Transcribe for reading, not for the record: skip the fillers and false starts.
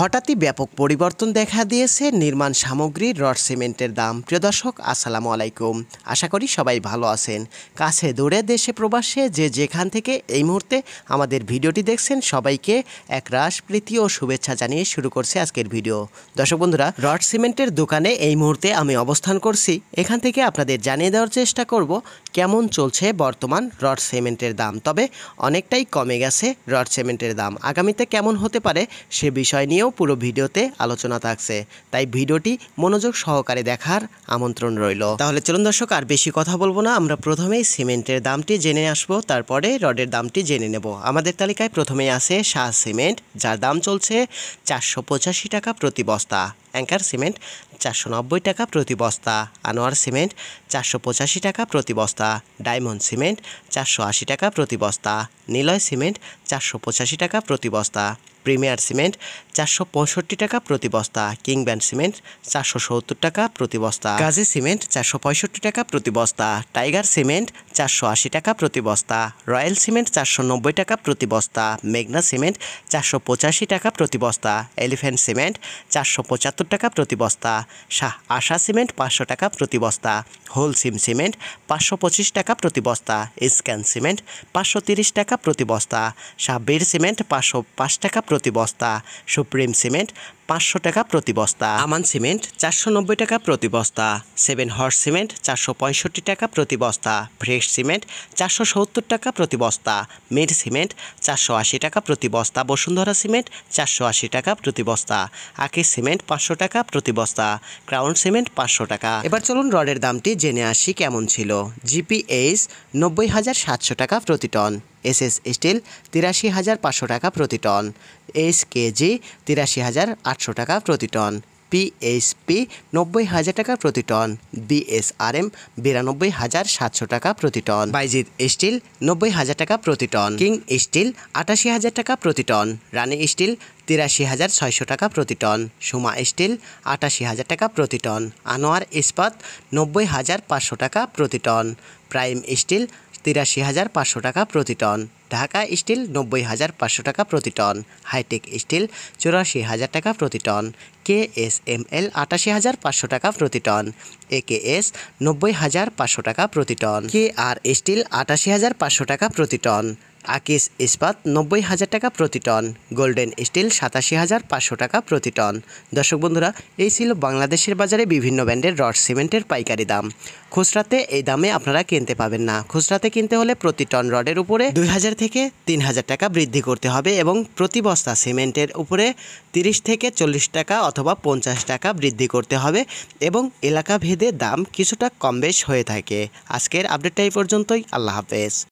হঠাৎই ব্যাপক পরিবর্তন দেখা দিয়েছে নির্মাণ সামগ্রীর রড সিমেন্টের দাম। প্রিয় দর্শক, আসসালামু আলাইকুম। আশা করি সবাই ভালো আছেন। কাছে দূরে দেশে প্রবাসে যে যেখান থেকে এই মুহূর্তে আমাদের ভিডিওটি দেখছেন সবাইকে একরাশ প্রীতি ও শুভেচ্ছা জানিয়ে শুরু করছে আজকের ভিডিও। দর্শক বন্ধুরা, রড সিমেন্টের দোকানে এই মুহূর্তে আমি অবস্থান করছি। এখান থেকে আপনাদের জানিয়ে দেওয়ার চেষ্টা করব কেমন চলছে বর্তমান রড সিমেন্টের দাম। তবে অনেকটাই কমে গেছে রড সিমেন্টের দাম। আগামীতে কেমন হতে পারে সে বিষয় নিয়েও পুরো ভিডিওতে আলোচনা থাকছে, তাই ভিডিওটি মনোযোগ সহকারে দেখার আমন্ত্রণ রইল। তাহলে চলুন দর্শক, আর বেশি কথা বলবো না, আমরা প্রথমেই সিমেন্টের দামটি জেনে আসবো, তারপরে রডের দামটি জেনে নেব। আমাদের তালিকায় প্রথমেই আছে শাহ সিমেন্ট, যার দাম চলছে 485 টাকা প্রতি বস্তা। অ্যাঙ্কার সিমেন্ট 490 টাকা প্রতি বস্তা। আনোয়ার সিমেন্ট 485 টাকা প্রতি বস্তা। ডায়মন্ড সিমেন্ট 480 টাকা প্রতি বস্তা। নিলয় সিমেন্ট 485 টাকা প্রতি বস্তা। প্রিমিয়ার সিমেন্ট 465 টাকা প্রতি বস্তা। কিংব্যান্ড সিমেন্ট 470 টাকা প্রতি বস্তা। গাজী সিমেন্ট 465 টাকা প্রতি বস্তা। টাইগার সিমেন্ট 480 টাকা প্রতি বস্তা। রয়্যাল সিমেন্ট 490 টাকা প্রতি বস্তা। মেঘনা সিমেন্ট 485 টাকা প্রতি বস্তা। এলিফ্যান্ট সিমেন্ট 475 টাকা প্রতি বস্তা। শাহ আশা সিমেন্ট 500 টাকা প্রতি বস্তা। হোল সিম সিমেন্ট 525 টাকা প্রতি বস্তা। স্ক্যান সিমেন্ট 530 টাকা প্রতি বস্তা। শাহবীর সিমেন্ট 505 টাকা প্রতি বস্তা। সুপ্রিম সিমেন্ট 500 টাকা প্রতি বস্তা। আমান সিমেন্ট 490 টাকা প্রতি বস্তা। 7 হর্স সিমেন্ট 465 টাকা প্রতি বস্তা। ফ্রেশ সিমেন্ট 470 টাকা প্রতি বস্তা। মিড সিমেন্ট 480 টাকা প্রতি বস্তা। বসুন্ধরা সিমেন্ট 480 টাকা প্রতি বস্তা। আকিস সিমেন্ট 500 টাকা প্রতি বস্তা। ক্রাউন সিমেন্ট 500 টাকা। এবার চলুন রডের দামটি জেনে আসি কেমন ছিল। জিপিএইচ 90,700 টাকা প্রতি টন। এসএস স্টিল 83,500 টাকা প্রতি টন। এসকেজি 83,800 টাকা প্রতি টন। পিএইচপি 90,000 টাকা প্রতি টন। বিএসআরএম 92,700 টাকা প্রতি টন। বাইজিৎ স্টিল 90,000 টাকা প্রতি টন। কিং স্টিল 88,000 টাকা প্রতি টন। রানী স্টিল 83,600 টাকা প্রতি টন। সুমা স্টিল 88,000 টাকা প্রতি টন। আনোয়ার ইস্পাত 90,500 টাকা প্রতি টন। প্রাইম স্টিল 83,500 টাকা প্রতি টন। ঢাকা স্টিল 90,500 টাকা প্রতি টন। হাইটেক স্টিল 84,000 টাকা প্রতি টন। কেএসএমএল 88,500 টাকা প্রতি টন। একেএস 90,500 টাকা প্রতি টন। কেআর স্টিল 88,500 টাকা প্রতি টন। আকিস ইস্পাত 90,000 টাকা প্রতি টন। গোল্ডেন স্টিল 87,500 টাকা প্রতি টন। দর্শক বন্ধুরা, এই ছিল বাংলাদেশের বাজারে বিভিন্ন ব্র্যান্ডের রড সিমেন্টের পাইকারি দাম। খুচরাতে এই দামে আপনারা কিনতে পাবেন না। খুচরাতে কিনতে হলে প্রতি টন রডের উপরে 2,000 থেকে 3,000 টাকা বৃদ্ধি করতে হবে এবং প্রতি বস্তা সিমেন্টের উপরে 30 থেকে 40 টাকা অথবা 50 টাকা বৃদ্ধি করতে হবে এবং এলাকা ভেদে দাম কিছুটা কম বেশ হয়ে থাকে। আজকের আপডেটটা এই পর্যন্তই। আল্লাহ হাফেজ।